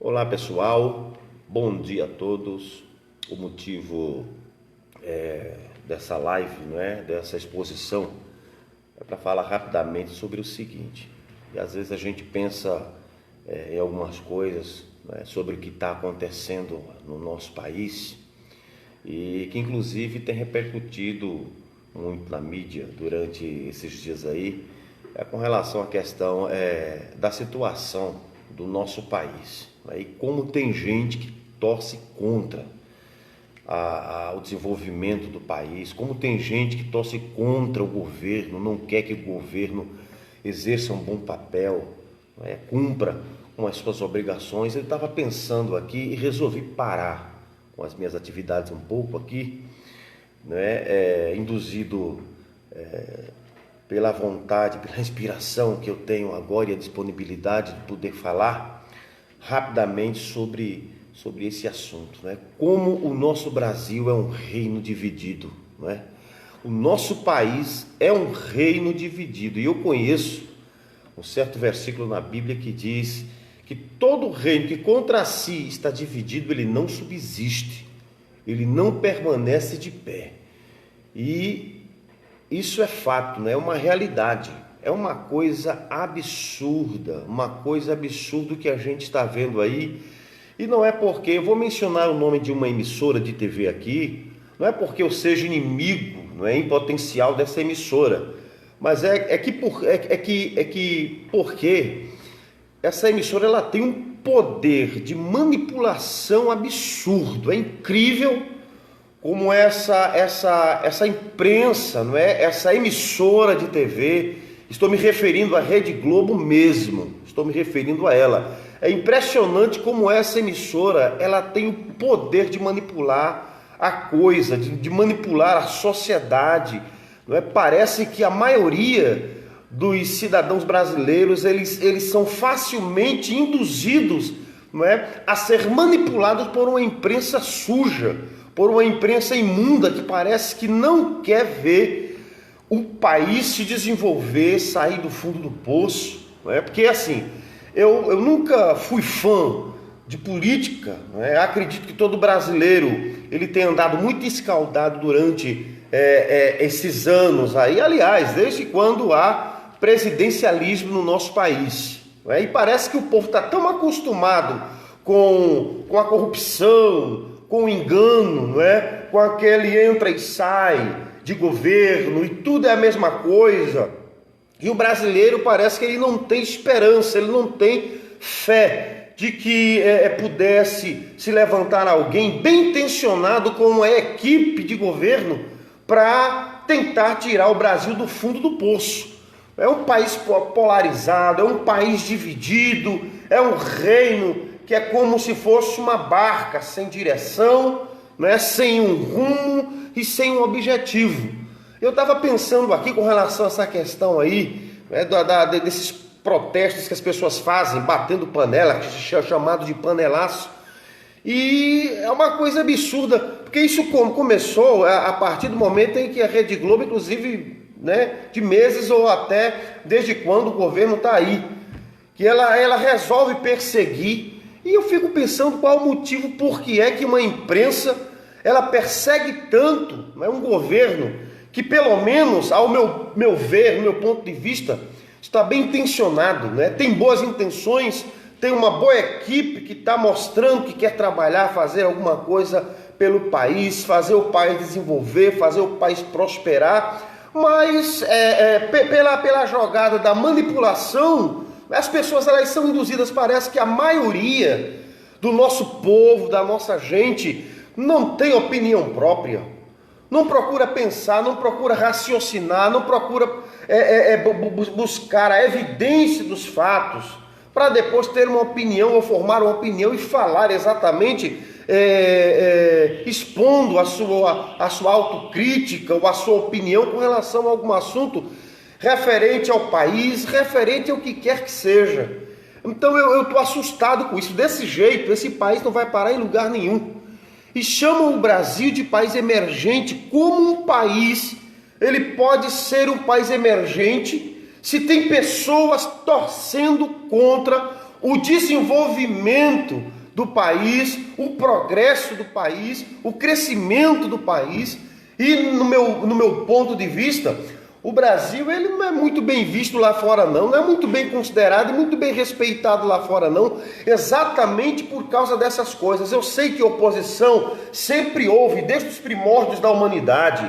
Olá pessoal, bom dia a todos. O motivo dessa live, dessa exposição, é para falar rapidamente sobre o seguinte. E às vezes a gente pensa em algumas coisas, sobre o que está acontecendo no nosso país e que inclusive tem repercutido muito na mídia durante esses dias aí, com relação à questão da situação do nosso país. E como tem gente que torce contra o desenvolvimento do país, como tem gente que torce contra o governo, não quer que o governo exerça um bom papel, cumpra com as suas obrigações. Eu estava pensando aqui e resolvi parar com as minhas atividades um pouco aqui, induzido pela vontade, pela inspiração que eu tenho agora e a disponibilidade de poder falar rapidamente sobre esse assunto, Como o nosso Brasil é um reino dividido, O nosso país é um reino dividido, e eu conheço um certo versículo na Bíblia que diz que todo reino que contra si está dividido, ele não subsiste, ele não permanece de pé. E isso é fato, é uma realidade. É uma coisa absurda que a gente está vendo aí. E não é porque, eu vou mencionar o nome de uma emissora de TV aqui, não é porque eu seja inimigo, em potencial dessa emissora, mas porque essa emissora ela tem um poder de manipulação absurdo. É incrível como essa imprensa, essa emissora de TV. Estou me referindo à Rede Globo mesmo, estou me referindo a ela. É impressionante como essa emissora, ela tem o poder de manipular a coisa, de manipular a sociedade. Parece que a maioria dos cidadãos brasileiros, eles são facilmente induzidos, a ser manipulados por uma imprensa suja, por uma imprensa imunda que parece que não quer ver o país se desenvolver, sair do fundo do poço, Porque assim, eu nunca fui fã de política, Acredito que todo brasileiro ele tem andado muito escaldado durante esses anos aí, aliás, desde quando há presidencialismo no nosso país, E parece que o povo está tão acostumado com a corrupção, com o engano, com aquele entra e sai de governo, e tudo é a mesma coisa, e o brasileiro parece que ele não tem esperança, ele não tem fé de que pudesse se levantar alguém bem intencionado com uma equipe de governo para tentar tirar o Brasil do fundo do poço. É um país polarizado, é um país dividido, é um reino que é como se fosse uma barca sem direção, sem um rumo e sem um objetivo. Eu estava pensando aqui com relação a essa questão aí, desses protestos que as pessoas fazem, batendo panela, chamado de panelaço, e é uma coisa absurda, porque isso começou a partir do momento em que a Rede Globo, inclusive, de meses ou até desde quando o governo está aí, que ela resolve perseguir. E eu fico pensando qual o motivo, por que é que uma imprensa ela persegue tanto, um governo que, pelo menos, ao meu ver, no meu ponto de vista, está bem intencionado, tem boas intenções, tem uma boa equipe que está mostrando que quer trabalhar, fazer alguma coisa pelo país, fazer o país desenvolver, fazer o país prosperar, mas pela jogada da manipulação, as pessoas elas são induzidas. Parece que a maioria do nosso povo, da nossa gente, não tem opinião própria, não procura pensar, não procura raciocinar, não procura buscar a evidência dos fatos para depois ter uma opinião ou formar uma opinião e falar exatamente, expondo a sua autocrítica ou a sua opinião com relação a algum assunto referente ao país, referente ao que quer que seja. Então eu estou assustado com isso. Desse jeito, esse país não vai parar em lugar nenhum. E chamam o Brasil de país emergente. Como um país, ele pode ser um país emergente se tem pessoas torcendo contra o desenvolvimento do país, o progresso do país, o crescimento do país. E no meu ponto de vista, o Brasil ele não é muito bem visto lá fora não é muito bem considerado e muito bem respeitado lá fora não, exatamente por causa dessas coisas. Eu sei que oposição sempre houve, desde os primórdios da humanidade.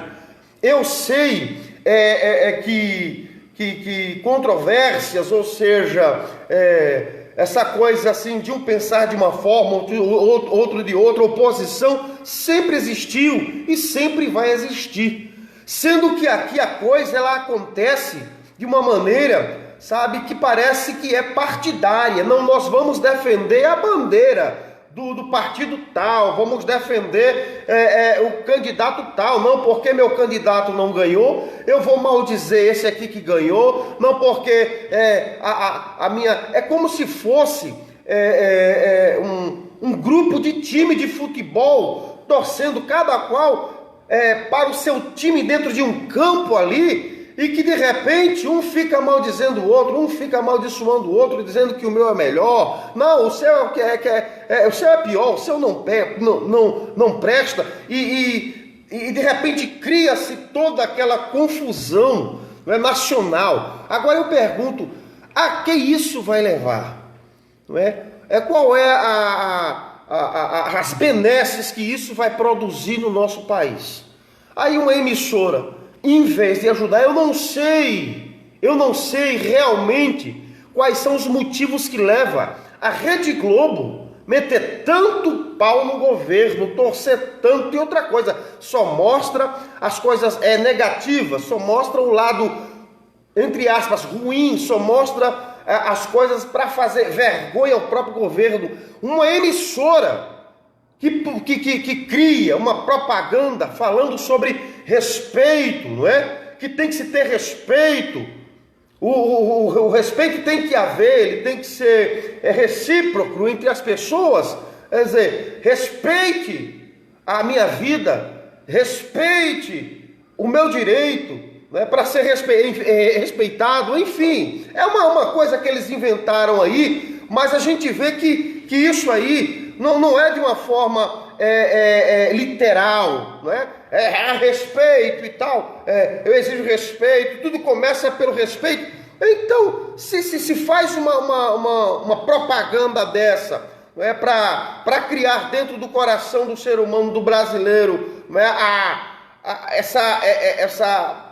Eu sei que controvérsias, ou seja, essa coisa assim de um pensar de uma forma, outro de outra, oposição sempre existiu e sempre vai existir. Sendo que aqui a coisa ela acontece de uma maneira, sabe, que parece que é partidária. Não, nós vamos defender a bandeira do partido tal, vamos defender o candidato tal. Não, porque meu candidato não ganhou, eu vou maldizer esse aqui que ganhou. Não, porque a minha... É como se fosse um grupo de time de futebol torcendo cada qual para o seu time dentro de um campo ali, e que de repente um fica maldizendo o outro, um fica amaldiçoando o outro, dizendo que o meu é melhor. Não, o seu o seu é pior, o seu não presta, e de repente cria-se toda aquela confusão, não é, nacional. Agora eu pergunto, a que isso vai levar? Não é? Qual é as benesses que isso vai produzir no nosso país? Aí uma emissora, em vez de ajudar, eu não sei realmente quais são os motivos que levam a Rede Globo meter tanto pau no governo, torcer tanto. E outra coisa, só mostra as coisas negativas, só mostra o lado, entre aspas, ruim, só mostra as coisas para fazer vergonha ao próprio governo. Uma emissora que cria uma propaganda falando sobre respeito, não é? Que tem que se ter respeito. O respeito tem que haver, ele tem que ser recíproco entre as pessoas. Quer dizer, respeite a minha vida, respeite o meu direito, né, para ser respeitado. Enfim, é uma coisa que eles inventaram aí, mas a gente vê que isso aí não é de uma forma literal, não é? Respeito e tal, eu exijo respeito, tudo começa pelo respeito. Então, se faz uma propaganda dessa, não é, para criar dentro do coração do ser humano, do brasileiro, não é,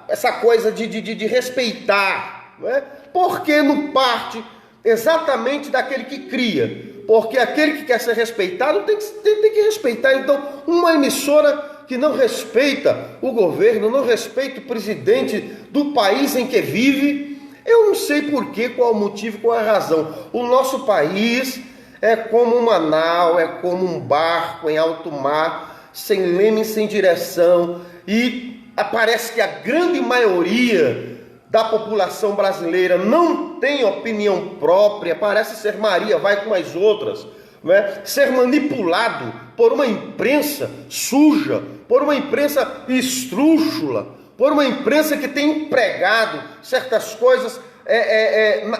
essa coisa de respeitar, não é? Porque não parte exatamente daquele que cria. Porque aquele que quer ser respeitado tem que respeitar. Então, uma emissora que não respeita o governo, não respeita o presidente do país em que vive, eu não sei porquê, qual o motivo, qual a razão. O nosso país é como uma nau, é como um barco em alto mar, sem leme, sem direção, e parece que a grande maioria da população brasileira não tem opinião própria, parece ser Maria vai com as outras, não é? Ser manipulado por uma imprensa suja, por uma imprensa esdrúxula, por uma imprensa que tem empregado certas coisas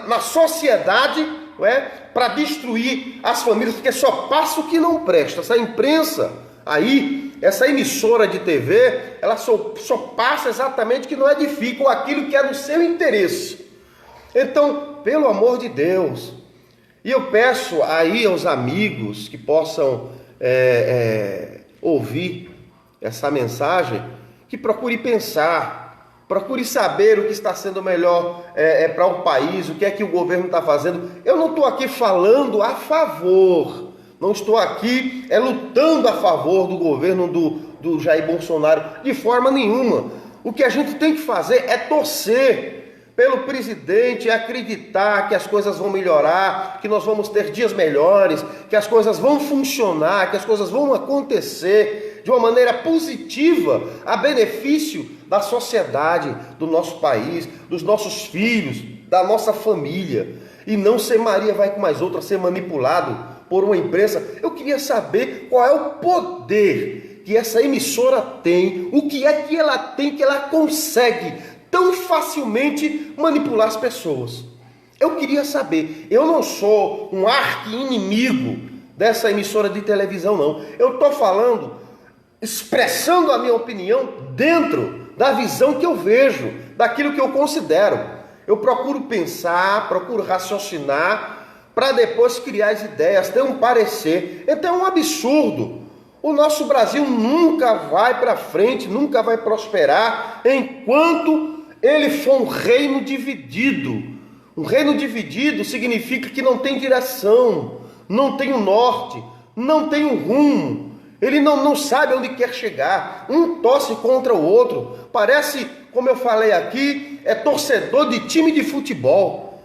na sociedade, não é? Para destruir as famílias, porque só passa o que não presta. Essa imprensa aí, essa emissora de TV, ela só passa exatamente o que não edifica, ou aquilo que é no seu interesse. Então, pelo amor de Deus, e eu peço aí aos amigos que possam ouvir essa mensagem, que procure pensar, procure saber o que está sendo melhor para o país, o que é que o governo está fazendo. Eu não estou aqui falando a favor, não estou aqui lutando a favor do governo do Jair Bolsonaro, de forma nenhuma. O que a gente tem que fazer é torcer pelo presidente, acreditar que as coisas vão melhorar, que nós vamos ter dias melhores, que as coisas vão funcionar, que as coisas vão acontecer de uma maneira positiva, a benefício da sociedade, do nosso país, dos nossos filhos, da nossa família, e não ser Maria vai com mais outra, ser manipulado por uma imprensa. Eu queria saber qual é o poder que essa emissora tem, o que é que ela tem, que ela consegue tão facilmente manipular as pessoas. Eu queria saber, eu não sou um arqui-inimigo dessa emissora de televisão, não. Eu estou falando, expressando a minha opinião dentro da visão que eu vejo, daquilo que eu considero. Eu procuro pensar, procuro raciocinar, para depois criar as ideias, ter um parecer. Então é um absurdo. O nosso Brasil nunca vai para frente, nunca vai prosperar, enquanto ele for um reino dividido. Um reino dividido significa que não tem direção, não tem um norte, não tem um rumo. Ele não sabe onde quer chegar. Um torce contra o outro. Parece, como eu falei aqui, é torcedor de time de futebol.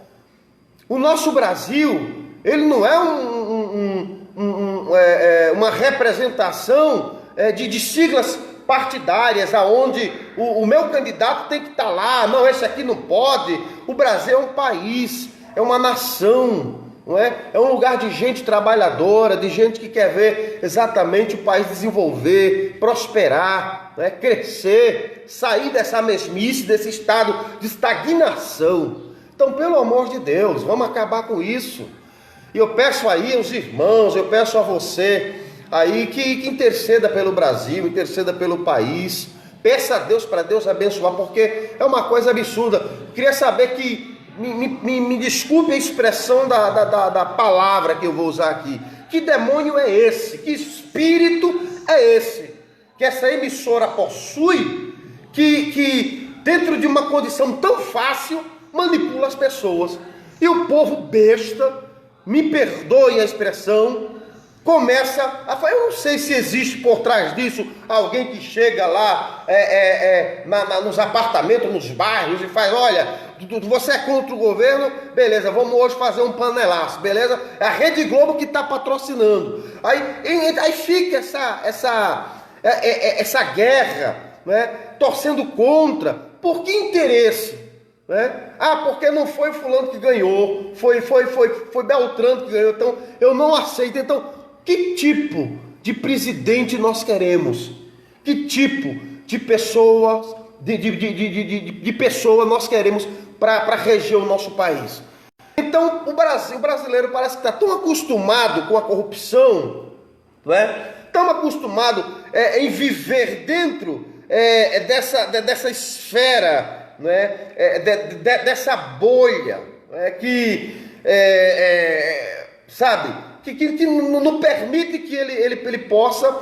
O nosso Brasil, ele não é uma representação de siglas partidárias, aonde o meu candidato tem que estar lá, não, esse aqui não pode. O Brasil é um país, é uma nação, não é? É um lugar de gente trabalhadora, de gente que quer ver exatamente o país desenvolver, prosperar, não é? Crescer, sair dessa mesmice, desse estado de estagnação. Então, pelo amor de Deus, vamos acabar com isso. E eu peço aí aos irmãos, eu peço a você aí que interceda pelo Brasil, interceda pelo país. Peça a Deus para Deus abençoar, porque é uma coisa absurda. Eu queria saber que, me desculpe a expressão da palavra que eu vou usar aqui. Que demônio é esse? Que espírito é esse? Que essa emissora possui, que dentro de uma condição tão fácil, manipula as pessoas. E o povo besta, me perdoe a expressão, começa a falar. Eu não sei se existe por trás disso alguém que chega lá nos apartamentos, nos bairros e faz, olha, você é contra o governo, beleza, vamos hoje fazer um panelaço, beleza? É a Rede Globo que está patrocinando. Aí fica essa guerra, né, torcendo contra. Por que interesse? Né? Porque não foi fulano que ganhou, foi Beltrano que ganhou, então eu não aceito. Então, que tipo de presidente nós queremos? Que tipo de pessoas, de pessoa nós queremos para reger o nosso país? Então, o brasileiro parece que está tão acostumado com a corrupção, não é? Tão acostumado em viver dentro dessa esfera, né? Dessa bolha, sabe, que não permite que ele possa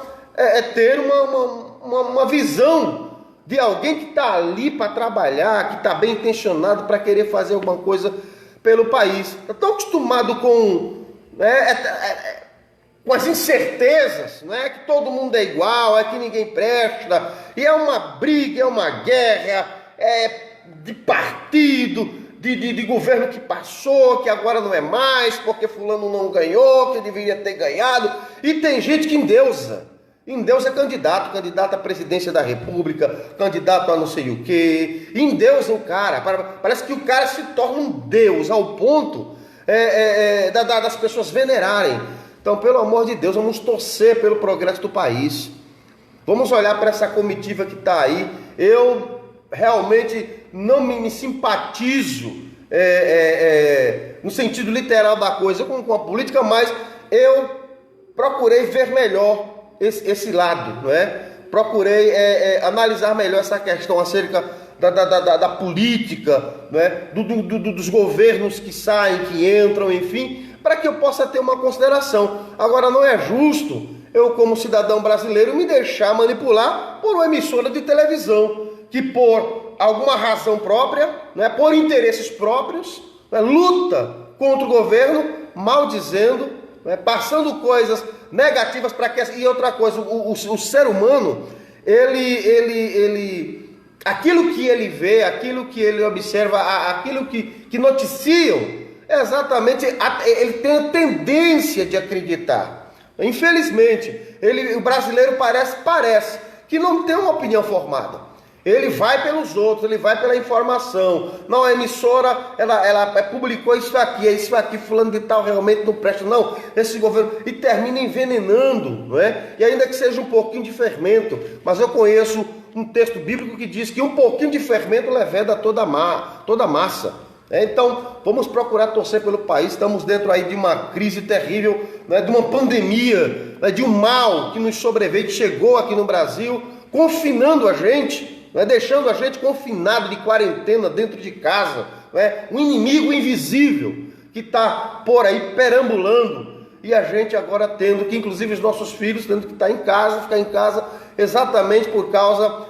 ter uma visão de alguém que está ali para trabalhar, que está bem intencionado para querer fazer alguma coisa pelo país. Está tão acostumado com as incertezas, né? Que todo mundo é igual, que ninguém presta, e é uma briga, é uma guerra, de partido, de governo que passou, que agora não é mais, porque fulano não ganhou, que deveria ter ganhado. E tem gente que endeusa candidato à presidência da república, candidato a não sei o quê, endeusa o cara, parece que o cara se torna um deus, ao ponto das pessoas venerarem. Então, pelo amor de Deus, vamos torcer pelo progresso do país, vamos olhar para essa comitiva que está aí. Eu realmente não me simpatizo no sentido literal da coisa com a política, mas eu procurei ver melhor esse lado, não é? Procurei analisar melhor essa questão acerca da política, não é? Dos governos que saem, que entram, enfim, para que eu possa ter uma consideração. Agora, não é justo eu, como cidadão brasileiro, me deixar manipular por uma emissora de televisão que, por alguma razão própria, né, por interesses próprios, né, luta contra o governo, maldizendo, né, passando coisas negativas para que... E outra coisa, o ser humano, aquilo que ele vê, aquilo que ele observa, aquilo que noticiam, exatamente, ele tem a tendência de acreditar. Infelizmente, o brasileiro parece que não tem uma opinião formada. Ele vai pelos outros, ele vai pela informação. Não, a emissora, ela publicou isso aqui, fulano de tal realmente não presta. Não, esse governo... E termina envenenando, não é? E ainda que seja um pouquinho de fermento. Mas eu conheço um texto bíblico que diz que um pouquinho de fermento leveda toda a massa. Então, vamos procurar torcer pelo país. Estamos dentro aí de uma crise terrível, né, de uma pandemia, né, de um mal que nos sobreveio, que chegou aqui no Brasil, confinando a gente, né, deixando a gente confinado de quarentena dentro de casa, né, um inimigo invisível que está por aí perambulando, e a gente agora tendo que, inclusive os nossos filhos, tendo que ficar em casa, exatamente por causa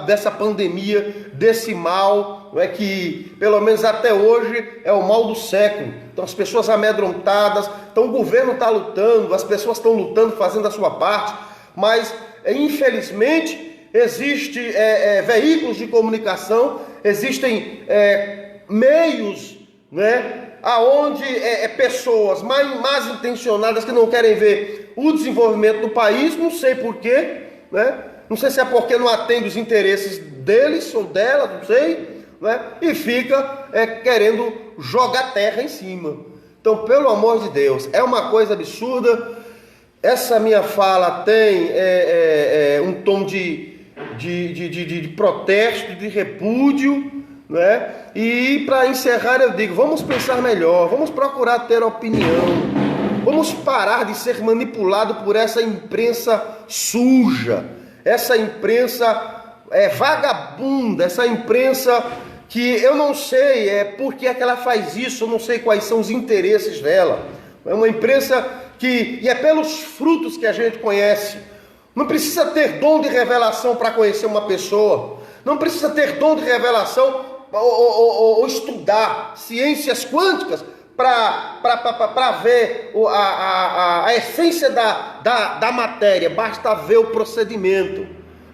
dessa pandemia, desse mal, não é, que pelo menos até hoje é o mal do século. Então as pessoas amedrontadas, então o governo está lutando, as pessoas estão lutando, fazendo a sua parte, mas infelizmente existem veículos de comunicação, existem meios, né, aonde pessoas mais intencionadas que não querem ver o desenvolvimento do país, não sei porquê, né? Não sei se é porque não atende os interesses deles ou dela, não sei, né? E fica querendo jogar terra em cima. Então, pelo amor de Deus, é uma coisa absurda. Essa minha fala tem um tom de protesto, de repúdio, né? E para encerrar eu digo, vamos pensar melhor, vamos procurar ter opinião, vamos parar de ser manipulado por essa imprensa suja, essa imprensa vagabunda, essa imprensa que eu não sei por que é que ela faz isso, eu não sei quais são os interesses dela. É uma imprensa e é pelos frutos que a gente conhece. Não precisa ter dom de revelação para conhecer uma pessoa, não precisa ter dom de revelação ou estudar ciências quânticas para ver a essência da matéria. Basta ver o procedimento,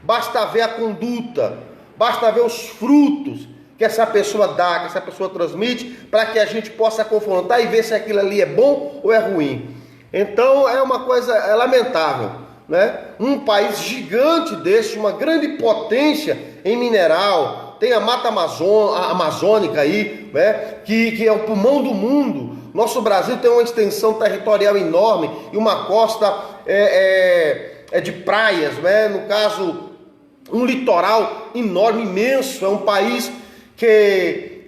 basta ver a conduta, basta ver os frutos que essa pessoa dá, que essa pessoa transmite, para que a gente possa confrontar e ver se aquilo ali é bom ou é ruim. Então é uma coisa lamentável, né? Um país gigante desse, uma grande potência em mineral, tem a mata amazônica aí, né? Que é o pulmão do mundo. Nosso Brasil tem uma extensão territorial enorme e uma costa de praias, né? No caso, um litoral enorme, imenso. É um país que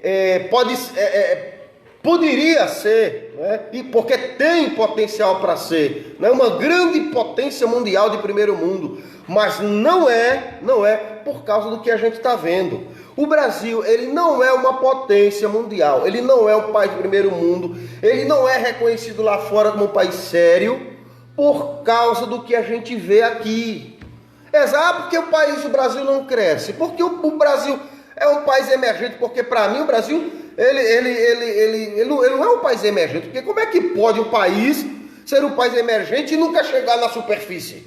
poderia ser, né? E porque tem potencial para ser, né? Uma grande potência mundial de primeiro mundo, mas não é por causa do que a gente está vendo. O Brasil, ele não é uma potência mundial, ele não é um país de primeiro mundo, ele não é reconhecido lá fora como um país sério por causa do que a gente vê aqui. Exato, porque o Brasil não cresce, porque o Brasil é um país emergente, porque para mim o Brasil ele não é um país emergente, porque como é que pode um país ser um país emergente e nunca chegar na superfície?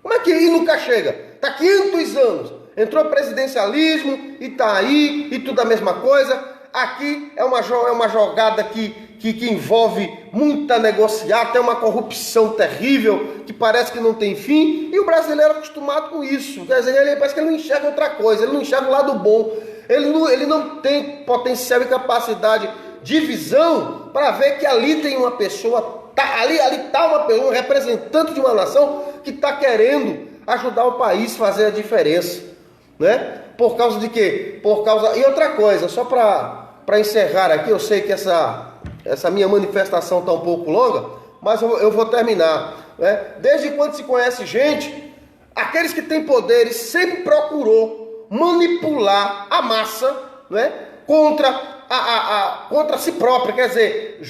Como é que nunca chega? Está 500 anos, entrou presidencialismo e está aí, e tudo a mesma coisa. Aqui é uma jogada que envolve muita negociata, é uma corrupção terrível, que parece que não tem fim, e o brasileiro é acostumado com isso. Quer dizer, ele parece que ele não enxerga outra coisa, ele não enxerga o lado bom, ele não tem potencial e capacidade de visão para ver que ali tem uma pessoa, ali está uma pessoa, um representante de uma nação que está querendo ajudar o país a fazer a diferença, né? Por causa de quê? E outra coisa, só para encerrar aqui, eu sei que essa minha manifestação está um pouco longa, mas eu vou terminar, né? Desde quando se conhece gente, aqueles que têm poderes sempre procurou manipular a massa, né? Contra si própria, quer dizer,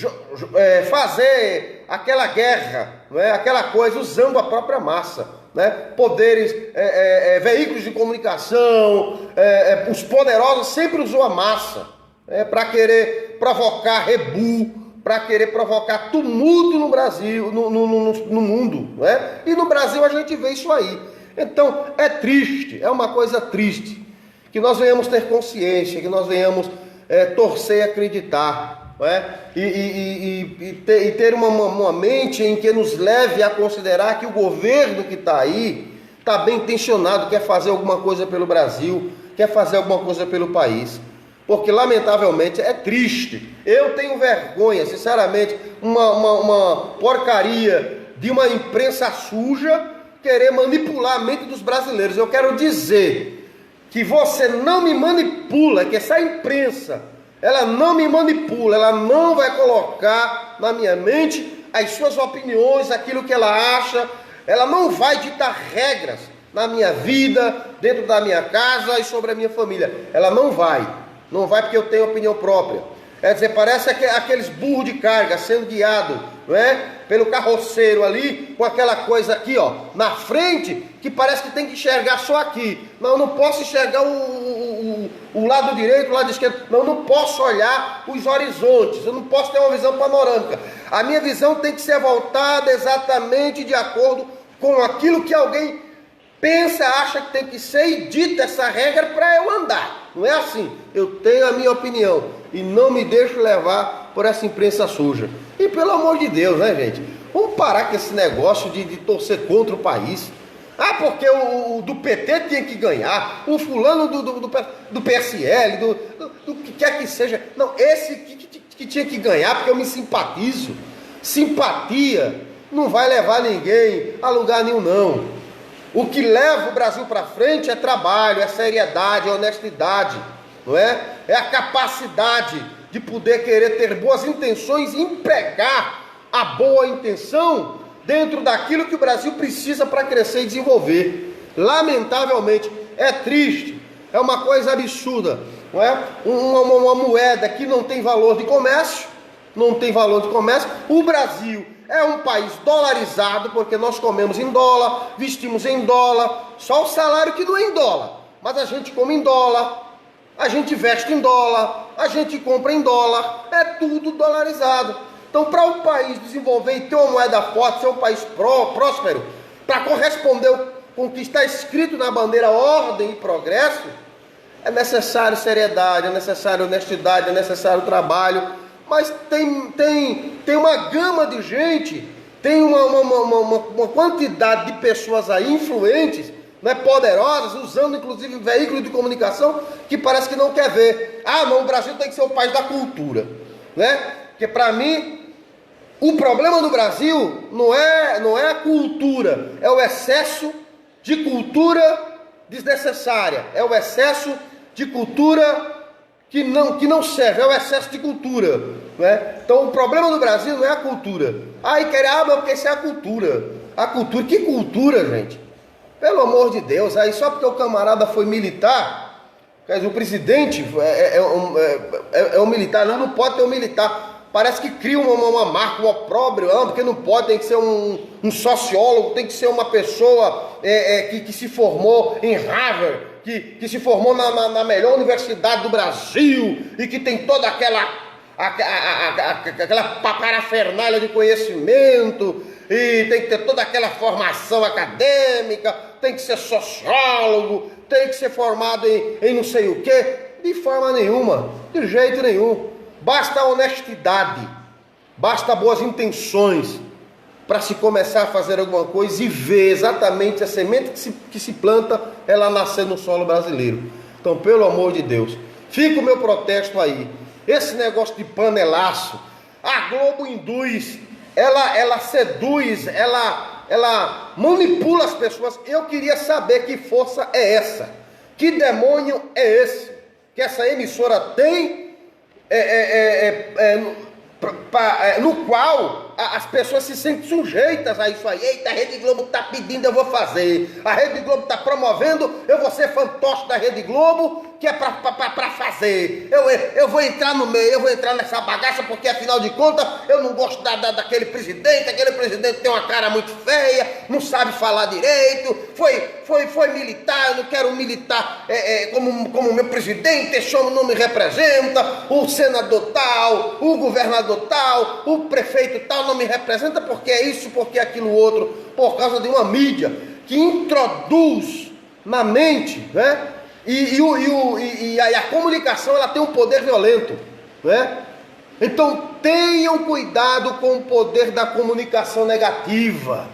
fazer aquela guerra, né? Aquela coisa usando a própria massa, né? Poderes, veículos de comunicação, os poderosos sempre usou a massa, para querer provocar rebu, para querer provocar tumulto no Brasil, no mundo, né? E no Brasil a gente vê isso aí. Então é triste, é uma coisa triste, que nós venhamos ter consciência, que nós venhamos torcer e acreditar, né? E ter uma mente em que nos leve a considerar que o governo que está aí está bem intencionado, quer fazer alguma coisa pelo Brasil, quer fazer alguma coisa pelo país. Porque lamentavelmente é triste. Eu tenho vergonha, sinceramente, uma porcaria de uma imprensa suja querer manipular a mente dos brasileiros. Eu quero dizer que você não me manipula, que essa imprensa ela não me manipula, ela não vai colocar na minha mente as suas opiniões, aquilo que ela acha, ela não vai ditar regras na minha vida, dentro da minha casa e sobre a minha família. Ela não vai porque eu tenho opinião própria. É dizer, parece aqueles burros de carga sendo guiado, não é? Pelo carroceiro ali, com aquela coisa aqui, ó, na frente, que parece que tem que enxergar só aqui. Não, eu não posso enxergar o lado direito, o lado esquerdo. Não, eu não posso olhar os horizontes, eu não posso ter uma visão panorâmica. A minha visão tem que ser voltada exatamente de acordo com aquilo que alguém pensa, acha que tem que ser e dita essa regra para eu andar. Não é assim. Eu tenho a minha opinião e não me deixo levar por essa imprensa suja. E pelo amor de Deus, né, gente? Vamos parar com esse negócio de torcer contra o país. Ah, porque o do PT tinha que ganhar, o fulano do PSL, do que quer que seja. Não, esse que tinha que ganhar, porque eu me simpatizo. Simpatia não vai levar ninguém a lugar nenhum, não. O que leva o Brasil para frente é trabalho, é seriedade, é honestidade, não é? É a capacidade de poder querer ter boas intenções e empregar a boa intenção dentro daquilo que o Brasil precisa para crescer e desenvolver. Lamentavelmente, é triste, é uma coisa absurda, não é? Uma moeda que não tem valor de comércio, o Brasil é um país dolarizado, porque nós comemos em dólar, vestimos em dólar, só o salário que não é em dólar, mas a gente come em dólar, a gente veste em dólar, a gente compra em dólar, é tudo dolarizado. Então, para o país desenvolver e ter uma moeda forte, ser um país próspero, para corresponder com o que está escrito na bandeira ordem e progresso, é necessário seriedade, é necessário honestidade, é necessário trabalho. Mas tem uma gama de gente, tem uma quantidade de pessoas aí influentes, né, poderosas, usando inclusive veículos de comunicação, que parece que não quer ver. Ah, não, o Brasil tem que ser o país da cultura, né? Porque para mim, o problema do Brasil não é a cultura, é o excesso de cultura desnecessária, é o excesso de cultura que não serve, é o excesso de cultura, né? Então o problema do Brasil não é a cultura. Aí porque isso é a cultura. A cultura, que cultura, gente? Pelo amor de Deus, aí só porque o camarada foi militar, quer dizer, o presidente é um militar, não pode ter um militar. Parece que cria uma marca, um opróbrio, porque não pode, tem que ser um sociólogo, tem que ser uma pessoa que se formou em Harvard, que se formou na melhor universidade do Brasil e que tem toda aquela parafernália de conhecimento e tem que ter toda aquela formação acadêmica, tem que ser sociólogo, tem que ser formado em não sei o quê. De forma nenhuma, de jeito nenhum. Basta a honestidade, basta boas intenções para se começar a fazer alguma coisa e ver exatamente a semente que se planta, ela nascer no solo brasileiro. Então, pelo amor de Deus, fica o meu protesto aí. Esse negócio de panelaço, a Globo induz, ela seduz, ela manipula as pessoas. Eu queria saber que força é essa, que demônio é esse, que essa emissora tem, no qual as pessoas se sentem sujeitas a isso aí. Eita, a Rede Globo está pedindo, eu vou fazer. A Rede Globo está promovendo, eu vou ser fantoche da Rede Globo, que é para fazer. Eu vou entrar no meio, eu vou entrar nessa bagaça, porque afinal de contas eu não gosto daquele presidente. Aquele presidente tem uma cara muito feia, não sabe falar direito, foi militar, eu não quero um militar como meu presidente, esse homem não me representa, o senador tal, o governador tal, o prefeito tal não me representa, porque é isso, porque é aquilo outro, por causa de uma mídia que introduz na mente, né? E a comunicação, ela tem um poder violento, né? Então tenham cuidado com o poder da comunicação negativa.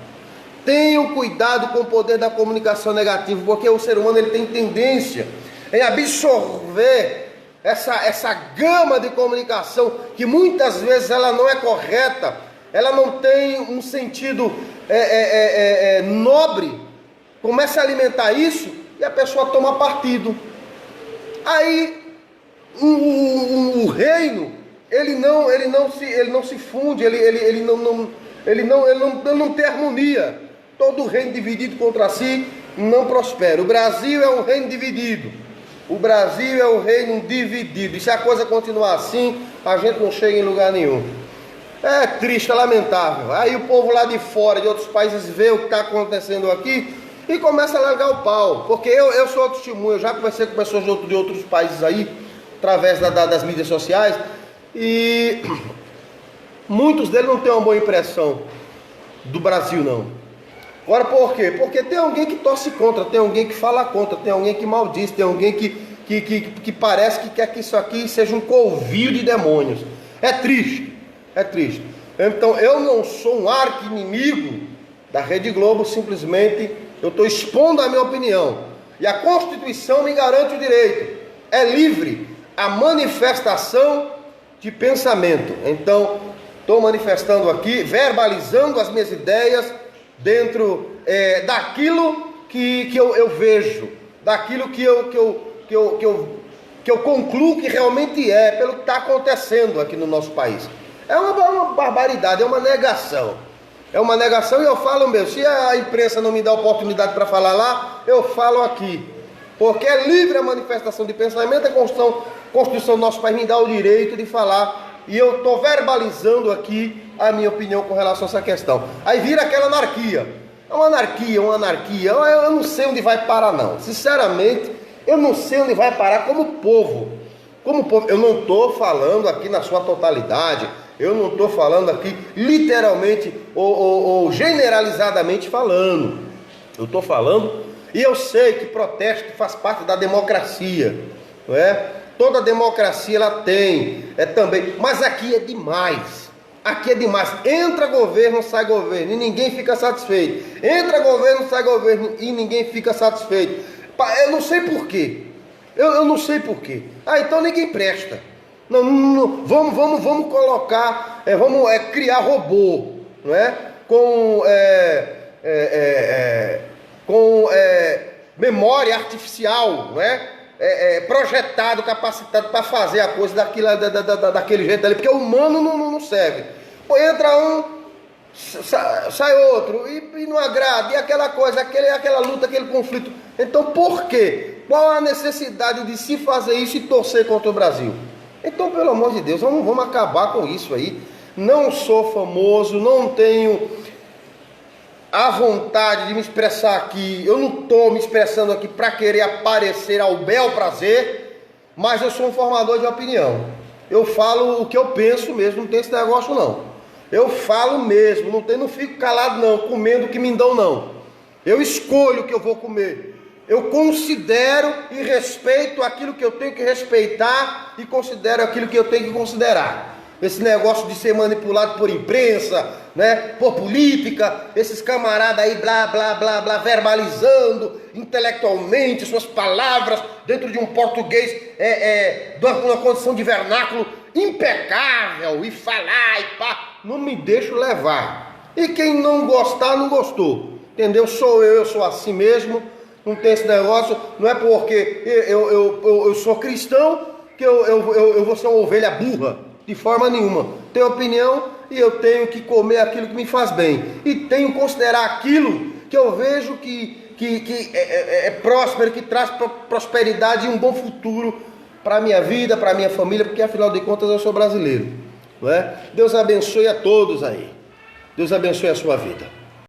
Tenham cuidado com o poder da comunicação negativa, porque o ser humano ele tem tendência em absorver essa gama de comunicação que muitas vezes ela não é correta, ela não tem um sentido nobre. Começa a alimentar isso e a pessoa toma partido. Aí O reino, ele não se funde, ele não tem harmonia. Todo reino dividido contra si não prospera. O Brasil é um reino dividido. O Brasil é um reino dividido. E se a coisa continuar assim, a gente não chega em lugar nenhum. É triste, é lamentável. Aí o povo lá de fora, de outros países, vê o que está acontecendo aqui e começa a largar o pau. Porque eu sou testemunho, eu já conversei com pessoas de outros países aí, através das mídias sociais, e muitos deles não têm uma boa impressão do Brasil, não. Agora por quê? Porque tem alguém que torce contra, tem alguém que fala contra, tem alguém que maldiz, tem alguém que parece que quer que isso aqui seja um covil de demônios. É triste, é triste. Então eu não sou um arqui-inimigo da Rede Globo, simplesmente eu estou expondo a minha opinião. E a Constituição me garante o direito. É livre a manifestação de pensamento. Então, estou manifestando aqui, verbalizando as minhas ideias dentro daquilo que eu vejo, daquilo que eu concluo que realmente é, pelo que está acontecendo aqui no nosso país. É uma barbaridade, é uma negação. É uma negação, e eu falo mesmo, se a imprensa não me dá oportunidade para falar lá, eu falo aqui. Porque é livre a manifestação de pensamento, a Constituição do nosso país me dá o direito de falar, e eu estou verbalizando aqui a minha opinião com relação a essa questão. Aí vira aquela anarquia. É uma anarquia. Eu não sei onde vai parar, não. Sinceramente, eu não sei onde vai parar como povo. Eu não estou falando aqui na sua totalidade. Eu não estou falando aqui literalmente ou generalizadamente falando. Eu estou falando, e eu sei que protesto faz parte da democracia, não é? Toda democracia ela tem, também, mas aqui é demais. Aqui é demais. Entra governo, sai governo, e ninguém fica satisfeito. Entra governo, sai governo, e ninguém fica satisfeito. Eu não sei porquê. Eu não sei porquê. Então ninguém presta. Não, vamos colocar, vamos criar robô, não é? Com memória artificial, não é? Projetado, capacitado para fazer a coisa daquele jeito ali, porque o humano não serve. Pô, entra um, sai outro, e não agrada, e aquela coisa, aquela luta, aquele conflito. Então por quê? Qual a necessidade de se fazer isso e torcer contra o Brasil? Então, pelo amor de Deus, vamos acabar com isso aí. Não sou famoso, não tenho a vontade de me expressar aqui. Eu não estou me expressando aqui para querer aparecer ao bel prazer, mas eu sou um formador de opinião. Eu falo o que eu penso mesmo, não tem esse negócio não. Eu falo mesmo, não fico calado não, comendo o que me dão não. Eu escolho o que eu vou comer. Eu considero e respeito aquilo que eu tenho que respeitar e considero aquilo que eu tenho que considerar. Esse negócio de ser manipulado por imprensa, né, por política, esses camaradas aí blá, blá, blá, blá, verbalizando intelectualmente suas palavras dentro de um português de uma condição de vernáculo impecável, e falar e pá, não me deixo levar. E quem não gostar, não gostou, entendeu? Eu sou assim mesmo. Não tem esse negócio, não é porque eu sou cristão que eu vou ser uma ovelha burra, de forma nenhuma. Tenho opinião e eu tenho que comer aquilo que me faz bem. E tenho que considerar aquilo que eu vejo que é próspero, que traz prosperidade e um bom futuro para a minha vida, para a minha família, porque afinal de contas eu sou brasileiro, não é? Deus abençoe a todos aí. Deus abençoe a sua vida.